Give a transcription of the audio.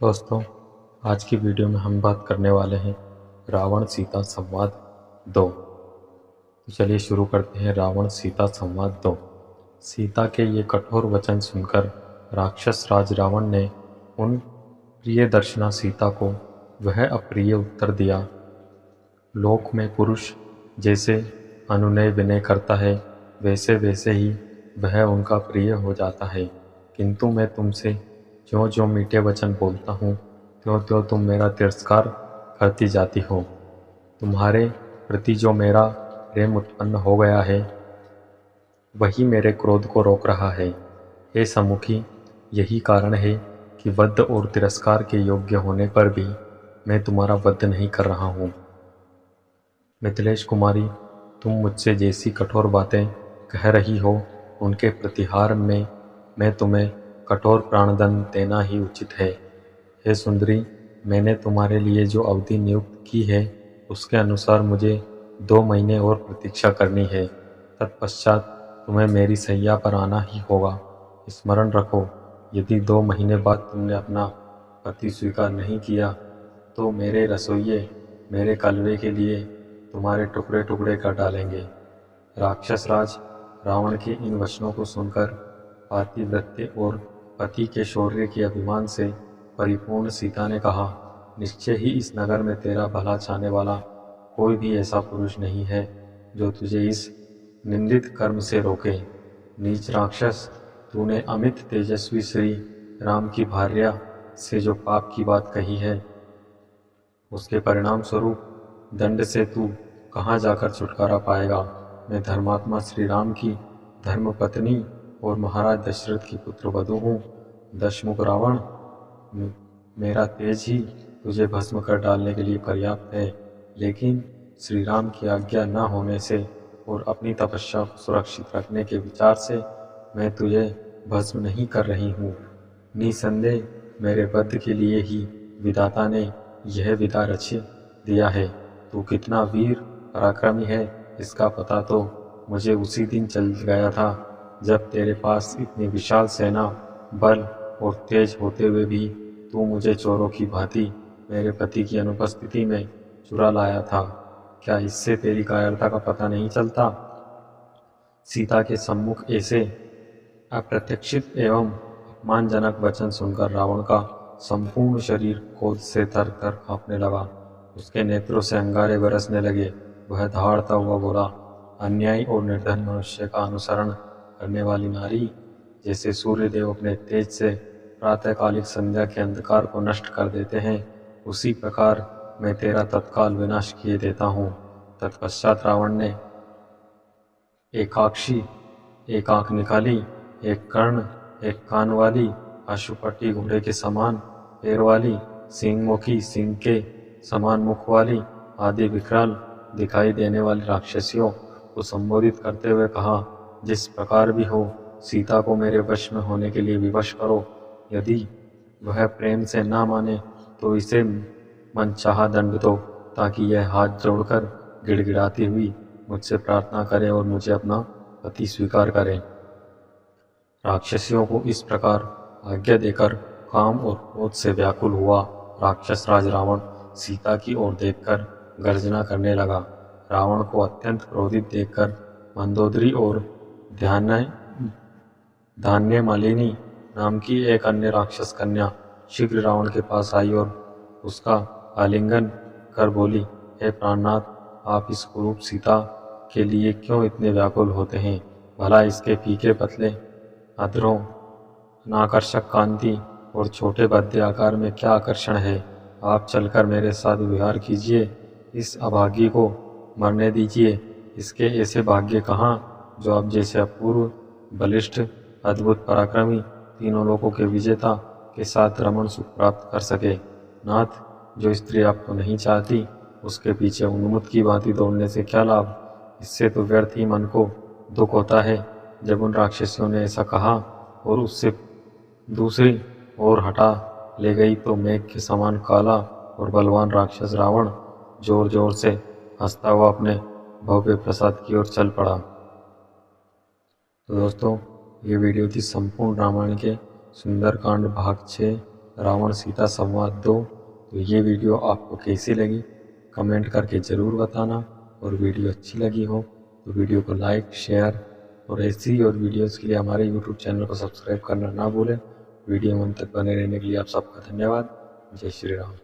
दोस्तों, आज की वीडियो में हम बात करने वाले हैं रावण सीता संवाद 2। तो चलिए शुरू करते हैं रावण सीता संवाद 2। सीता के ये कठोर वचन सुनकर राक्षस राज रावण ने उन प्रिय दर्शना सीता को वह अप्रिय उत्तर दिया। लोक में पुरुष जैसे अनुनय विनय करता है वैसे वैसे ही वह उनका प्रिय हो जाता है, किंतु मैं तुमसे ज्यों ज्यों मीठे वचन बोलता हूँ त्यों त्यों तुम मेरा तिरस्कार करती जाती हो। तुम्हारे प्रति जो मेरा प्रेम उत्पन्न हो गया है वही मेरे क्रोध को रोक रहा है। हे सम्मुखी, यही कारण है कि वध और तिरस्कार के योग्य होने पर भी मैं तुम्हारा वध नहीं कर रहा हूँ। मिथिलेश कुमारी, तुम मुझसे जैसी कठोर बातें कह रही हो उनके प्रतिहार में मैं तुम्हें कठोर प्राणदंड देना ही उचित है। हे सुंदरी, मैंने तुम्हारे लिए जो अवधि नियुक्त की है उसके अनुसार मुझे 2 महीने और प्रतीक्षा करनी है। तत्पश्चात तुम्हें मेरी सैया पर आना ही होगा। स्मरण रखो, यदि 2 महीने बाद तुमने अपना पति स्वीकार नहीं किया तो मेरे रसोइये मेरे कलवे के लिए तुम्हारे टुकड़े टुकड़े कर डालेंगे। राक्षस राज रावण के इन वचनों को सुनकर पातिव्रत्य और पति के शौर्य के अभिमान से परिपूर्ण सीता ने कहा, निश्चय ही इस नगर में तेरा भला चाहने वाला कोई भी ऐसा पुरुष नहीं है जो तुझे इस निंदित कर्म से रोके। नीच राक्षस, तूने अमित तेजस्वी श्री राम की भार्या से जो पाप की बात कही है उसके परिणाम स्वरूप दंड से तू कहाँ जाकर छुटकारा पाएगा। मैं धर्मात्मा श्री राम की धर्मपत्नी और महाराज दशरथ की पुत्र वधू हूँ। दशमुख रावण, मेरा तेज ही तुझे भस्म कर डालने के लिए पर्याप्त है, लेकिन श्री राम की आज्ञा न होने से और अपनी तपस्या को सुरक्षित रखने के विचार से मैं तुझे भस्म नहीं कर रही हूँ। निसंदेह मेरे वध के लिए ही विधाता ने यह विधा रच दिया है। तू कितना वीर पराक्रमी है इसका पता तो मुझे उसी दिन चल गया था जब तेरे पास इतनी विशाल सेना बल और तेज होते हुए भी तू मुझे चोरों की भांति मेरे पति की अनुपस्थिति में चुरा लाया था। क्या इससे तेरी कायरता का पता नहीं चलता? सीता के सम्मुख ऐसे अप्रत्याशित एवं अपमानजनक वचन सुनकर रावण का संपूर्ण शरीर क्रोध से थर थर कांपने लगा। उसके नेत्रों से अंगारे बरसने लगे। वह दहाड़ता हुआ बोला, अन्यायी और निर्धन मनुष्य का अनुसरण करने वाली नारी जैसे सूर्यदेव अपने तेज से प्रातःकालिक संध्या के अंधकार को नष्ट कर देते हैं, उसी प्रकार मैं तेरा तत्काल विनाश किए देता हूँ। तत्पश्चात रावण ने एकाक्षी, एक आंख निकाली, एक कर्ण, एक कान वाली, अश्वपट्टी घोड़े के समान पैर वाली, सिंहमुखी, सिंह के समान मुख वाली आदि विकराल दिखाई देने वाली राक्षसियों को संबोधित करते हुए कहा, जिस प्रकार भी हो सीता को मेरे वश में होने के लिए विवश करो। यदि वह प्रेम से ना माने तो इसे मनचाहा दंड दो, ताकि यह हाथ जोड़कर गिड़गिड़ाती हुई मुझसे प्रार्थना करे और मुझे अपना पति स्वीकार करे। राक्षसियों को इस प्रकार आज्ञा देकर काम और क्रोध से व्याकुल हुआ राक्षस राज रावण सीता की ओर देखकर गर्जना करने लगा। रावण को अत्यंत क्रोधित देखकर मंदोदरी और धान्य मालिनी नाम की एक अन्य राक्षस कन्या शीघ्र रावण के पास आई और उसका आलिंगन कर बोली, हे प्राणनाथ, आप इस कुरूप सीता के लिए क्यों इतने व्याकुल होते हैं? भला इसके फीके पतले अधरों, अनाकर्षक कांति और छोटे भद्दे आकार में क्या आकर्षण है? आप चलकर मेरे साथ विहार कीजिए, इस अभागी को मरने दीजिए। इसके ऐसे भाग्य कहाँ जो आप जैसे अपूर्व बलिष्ठ अद्भुत पराक्रमी तीनों लोकों के विजेता के साथ रमण सुख प्राप्त कर सके। नाथ, जो स्त्री आपको नहीं चाहती उसके पीछे उन्मत्त की भांति दौड़ने से क्या लाभ? इससे तो व्यर्थ ही मन को दुख होता है। जब उन राक्षसियों ने ऐसा कहा और उससे दूसरी ओर हटा ले गई तो मेघ के समान काला और बलवान राक्षस रावण जोर जोर से हंसता हुआ अपने भव्य प्रसाद की ओर चल पड़ा। तो दोस्तों, ये वीडियो थी संपूर्ण रामायण के सुंदरकांड भाग 6 रावण सीता संवाद 2। तो ये वीडियो आपको कैसी लगी कमेंट करके ज़रूर बताना, और वीडियो अच्छी लगी हो तो वीडियो को लाइक शेयर और ऐसी और वीडियोस के लिए हमारे यूट्यूब चैनल को सब्सक्राइब करना ना भूलें। वीडियो में अंत तक बने रहने के लिए आप सबका धन्यवाद। जय श्री राम।